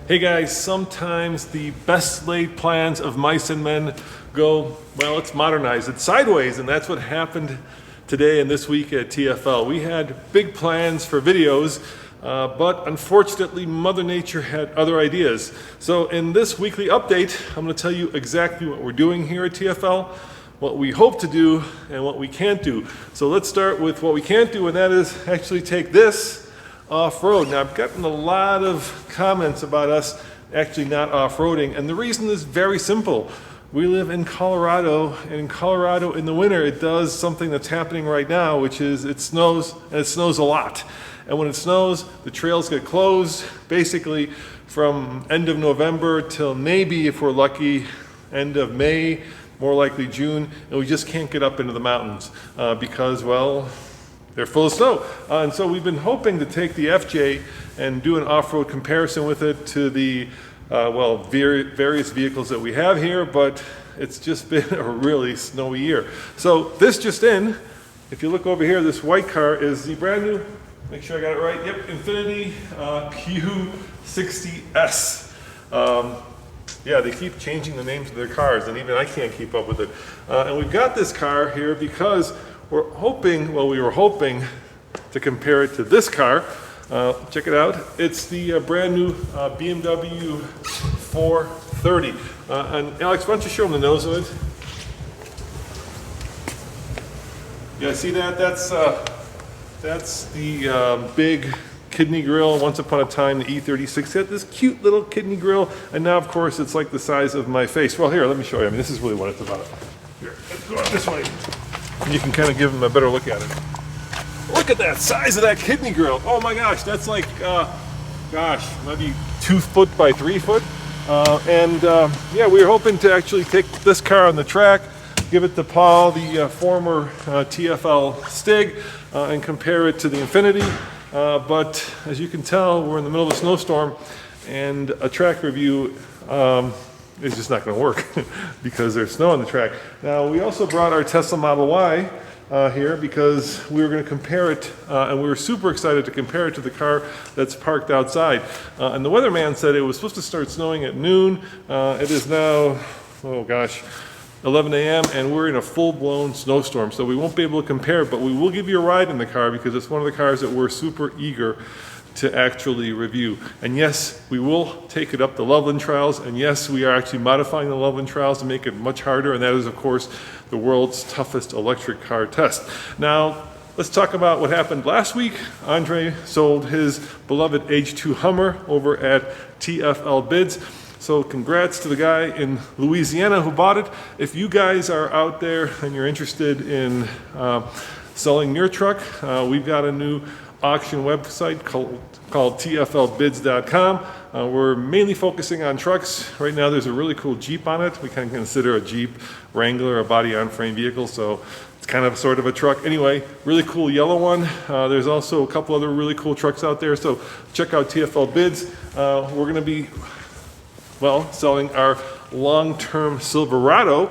Hey guys, sometimes the best laid plans of mice and men go, well, let's modernize it sideways, and that's what happened today and this week at TFL. We had big plans for videos, but unfortunately Mother Nature had other ideas. So in this weekly update, I'm going to tell you exactly what we're doing here at TFL, what we hope to do, and what we can't do. So let's start with what we can't do, and that is actually take this off-road. Now, I've gotten a lot of comments about us actually not off-roading, and the reason is very simple. We live in Colorado, and in Colorado in the winter it does something that's happening right now, which is it snows, and it snows a lot. And when it snows, the trails get closed basically from end of November till maybe, if we're lucky, end of May, more likely June, and we just can't get up into the mountains because, well, they're full of snow. And so we've been hoping to take the FJ and do an off-road comparison with it to the, various vehicles that we have here, but it's just been a really snowy year. So this just in, if you look over here, this white car is the brand new, make sure I got it right, yep, Infiniti Q60S. Yeah, they keep changing the names of their cars, and even I can't keep up with it. And we've got this car here because we were hoping to compare it to this car. Check it out. It's the brand new BMW 430. And Alex, why don't you show them the nose of it? Yeah, see that? That's the big kidney grill. Once upon a time, the E36 had this cute little kidney grill, and now, of course, it's like the size of my face. Well, here, let me show you. I mean, this is really what it's about. Here, let's go out this way. You can kind of give them a better look at it. Look at that size of that kidney grill. Oh my gosh, that's like, maybe 2 foot by 3 foot. Yeah, we were hoping to actually take this car on the track, give it to Paul, the former TFL Stig, and compare it to the Infiniti. But as you can tell, we're in the middle of a snowstorm, and a track review is just not going to work because there's snow on the track. Now, we also brought our Tesla Model Y here because we were going to compare it, and we were super excited to compare it to the car that's parked outside. And the weatherman said it was supposed to start snowing at noon. It is now, 11 a.m. and we're in a full-blown snowstorm, so we won't be able to compare it, but we will give you a ride in the car because it's one of the cars that we're super eager to actually review. And yes, we will take it up the Loveland Trials, and yes, we are actually modifying the Loveland Trials to make it much harder, and that is, of course, the world's toughest electric car test. Now, let's talk about what happened last week. Andre sold his beloved H2 Hummer over at TFL Bids. So congrats to the guy in Louisiana who bought it. If you guys are out there and you're interested in selling your truck, we've got a new auction website called TFLbids.com. We're mainly focusing on trucks. Right now there's a really cool Jeep on it. We kind of consider a Jeep Wrangler a body-on-frame vehicle, so it's kind of sort of a truck. Anyway, really cool yellow one. There's also a couple other really cool trucks out there, so check out TFL Bids. We're going to be selling our long-term Silverado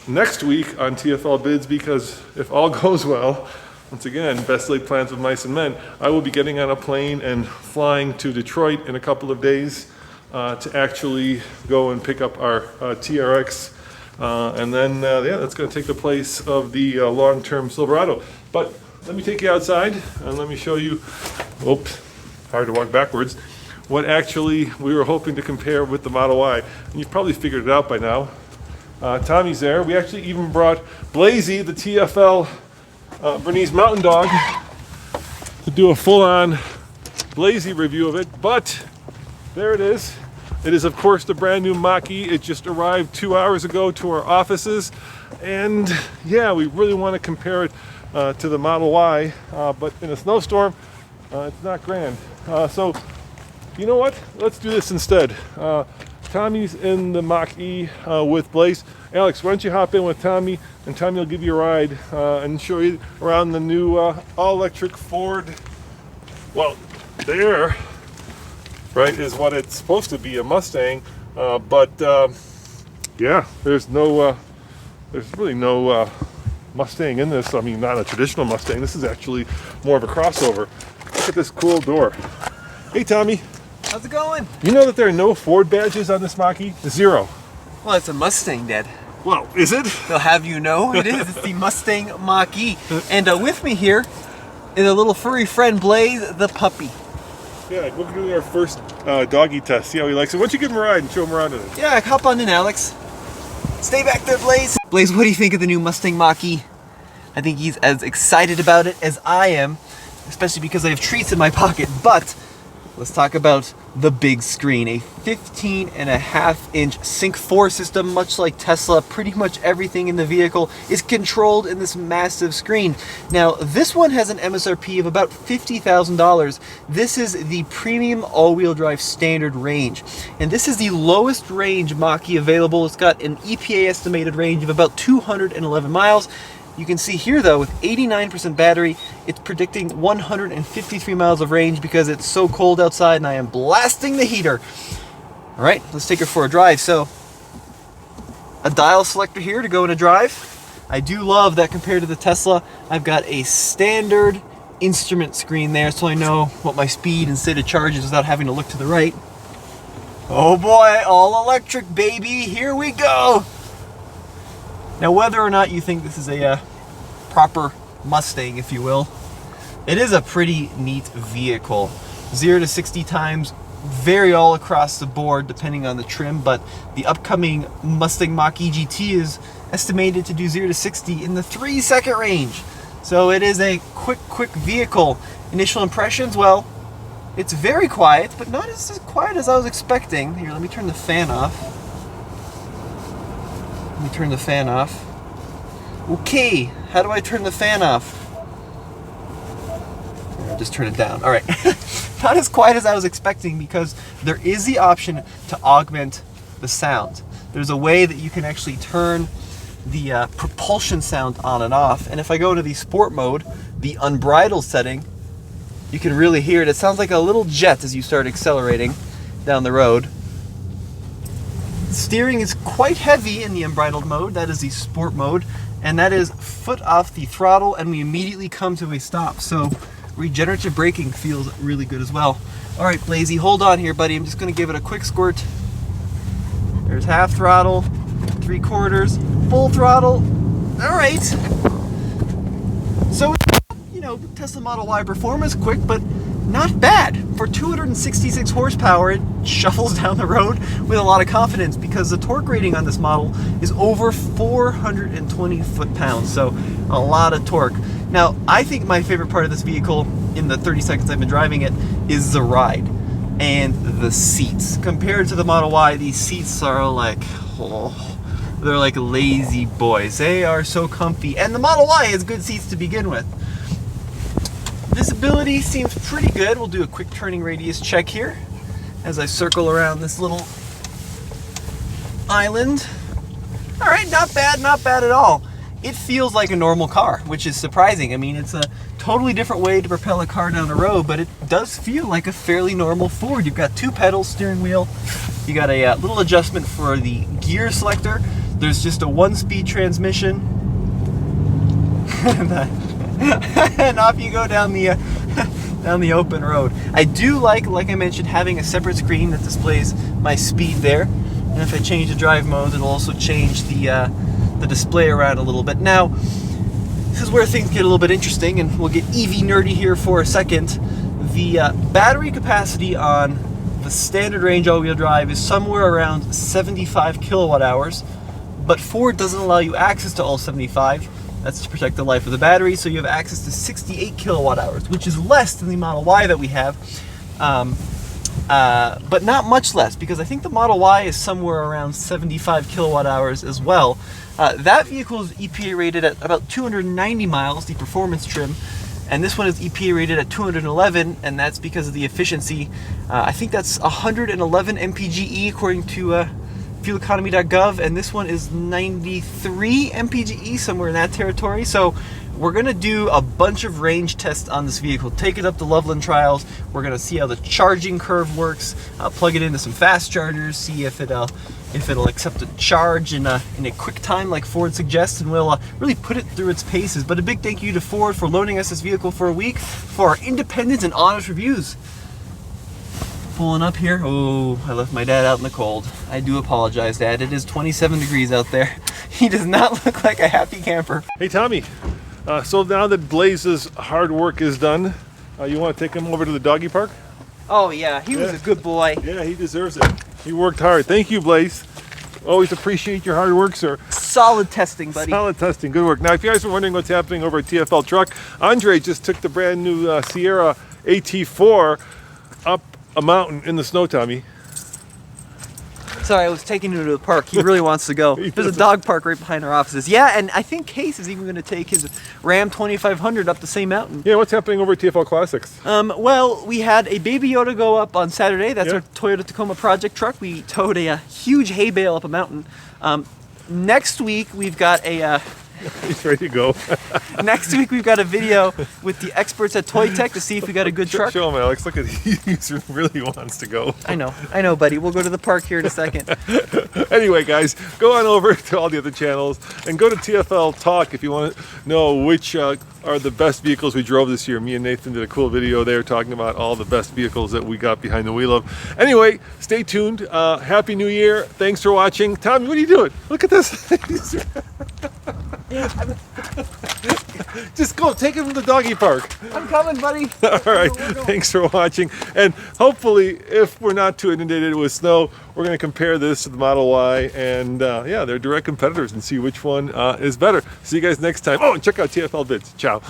next week on TFL Bids because if all goes well, once again, best laid plans of mice and men, I will be getting on a plane and flying to Detroit in a couple of days to actually go and pick up our TRX. And then, that's going to take the place of the long-term Silverado. But let me take you outside and let me show you, hard to walk backwards, what actually we were hoping to compare with the Model Y. And you've probably figured it out by now. Tommy's there. We actually even brought Blazy, the TFL Bernese Mountain Dog, to do a full-on Blazy review of it. But there it is. It is, of course, the brand new Mach-E. It just arrived 2 hours ago to our offices. And yeah, we really want to compare it to the Model Y. But in a snowstorm, it's not grand. So you know what? Let's do this instead. Tommy's in the Mach-E with Blaze. Alex, why don't you hop in with Tommy, and Tommy will give you a ride and show you around the new all-electric Ford. Well, there, right, is what it's supposed to be, a Mustang. But yeah, there's really no Mustang in this. I mean, not a traditional Mustang. This is actually more of a crossover. Look at this cool door. Hey, Tommy. How's it going? You know that there are no Ford badges on this Mach-E? Zero. Well, it's a Mustang, Dad. Well, is it? They'll have you know it is. It's the Mustang Maki. And with me here is a little furry friend, Blaze the puppy. Yeah, we'll do our first doggy test. See how he likes it. Why don't you give him a ride and show him around in it? Yeah, hop on in, Alex. Stay back there, Blaze. Blaze, what do you think of the new Mustang Maki? I think he's as excited about it as I am, especially because I have treats in my pocket. But let's talk about the big screen. A 15.5-inch Sync 4 system, much like Tesla. Pretty much everything in the vehicle is controlled in this massive screen. Now, this one has an MSRP of about $50,000. This is the premium all-wheel drive standard range. And this is the lowest range Mach-E available. It's got an EPA estimated range of about 211 miles. You can see here though, with 89% battery, it's predicting 153 miles of range because it's so cold outside and I am blasting the heater. All right, let's take her for a drive. So, a dial selector here to go in a drive. I do love that compared to the Tesla, I've got a standard instrument screen there so I know what my speed and state of charge is without having to look to the right. Oh boy, all electric, baby, here we go. Now, whether or not you think this is a proper Mustang, if you will, it is a pretty neat vehicle. 0 to 60 times vary all across the board depending on the trim, but the upcoming Mustang Mach-E GT is estimated to do 0 to 60 in the 3-second range. So it is a quick vehicle. Initial impressions, well, it's very quiet, but not as quiet as I was expecting. Here, let me turn the fan off. Let me turn the fan off. Okay, how do I turn the fan off? I'll just turn it down. All right. Not as quiet as I was expecting because there is the option to augment the sound. There's a way that you can actually turn the propulsion sound on and off. And if I go to the sport mode, the unbridled setting, you can really hear it. It sounds like a little jet as you start accelerating down the road. Steering is quite heavy in the unbridled mode. That is the sport mode, and that is foot off the throttle, and we immediately come to a stop. So regenerative braking feels really good as well. All right, Blazy, hold on here, buddy. I'm just going to give it a quick squirt. There's half throttle, 3/4, full throttle. All right. So, you know, Tesla Model Y performance quick, but not bad. For 266 horsepower, it shuffles down the road with a lot of confidence because the torque rating on this model is over 420 foot-pounds, so a lot of torque. Now, I think my favorite part of this vehicle in the 30 seconds I've been driving it is the ride and the seats. Compared to the Model Y, these seats are like, they're like lazy boys. They are so comfy, and the Model Y has good seats to begin with. Visibility seems pretty good. We'll do a quick turning radius check here as I circle around this little island. All right, not bad at all. It feels like a normal car, which is surprising. I mean, it's a totally different way to propel a car down the road, but it does feel like a fairly normal Ford. You've got 2 pedals, steering wheel. You got a little adjustment for the gear selector. There's just a 1-speed transmission. And off you go down the open road. I do like I mentioned, having a separate screen that displays my speed there. And if I change the drive mode, it'll also change the display around a little bit. Now, this is where things get a little bit interesting, and we'll get EV nerdy here for a second. The battery capacity on the standard range all-wheel drive is somewhere around 75 kilowatt hours, but Ford doesn't allow you access to all 75. That's to protect the life of the battery, so you have access to 68 kilowatt hours, which is less than the Model Y that we have, but not much less, because I think the Model Y is somewhere around 75 kilowatt hours as well. That vehicle is EPA rated at about 290 miles, the performance trim, and this one is EPA rated at 211, and that's because of the efficiency. I think that's 111 mpge according to fueleconomy.gov, and this one is 93 mpge, somewhere in that territory. So we're gonna do a bunch of range tests on this vehicle. Take it up to Loveland Trials. We're gonna see how the charging curve works. Plug it into some fast chargers. See if it'll accept a charge in a quick time like Ford suggests, and we'll really put it through its paces. But a big thank you to Ford for loaning us this vehicle for a week for our independent and honest reviews. Pulling up here. Oh, I left my dad out in the cold. I do apologize, Dad. It is 27 degrees out there. He does not look like a happy camper. Hey, Tommy. So now that Blaze's hard work is done, you want to take him over to the doggy park? Oh yeah, he was a good boy. Yeah, he deserves it. He worked hard. Thank you, Blaze. Always appreciate your hard work, sir. Solid testing, buddy. Solid testing. Good work. Now, if you guys were wondering what's happening over at TFL Truck, Andre just took the brand new Sierra AT4 up a mountain in the snow, Tommy. Sorry, I was taking him to the park. He really wants to go. There's a dog park right behind our offices. Yeah, and I think Case is even going to take his Ram 2500 up the same mountain. Yeah, what's happening over at TFL Classics? Well, we had a Baby Yoda go up on Saturday. That's our Toyota Tacoma project truck. We towed a huge hay bale up a mountain. Next week, we've got a... He's ready to go. Next week, we've got a video with the experts at Toy Tech to see if we got a good truck. Show him, Alex. Look at he really wants to go. I know, buddy. We'll go to the park here in a second. Anyway, guys, go on over to all the other channels and go to TFL Talk if you want to know which are the best vehicles we drove this year. Me and Nathan did a cool video there talking about all the best vehicles that we got behind the wheel of. Anyway, stay tuned. Happy New Year. Thanks for watching. Tommy, what are you doing? Look at this. Just go, take him to the doggy park. I'm coming, buddy. All right, thanks for watching. And hopefully, if we're not too inundated with snow, we're going to compare this to the Model Y. And yeah, they're direct competitors and see which one is better. See you guys next time. Oh, and check out TFL Bids. Ciao.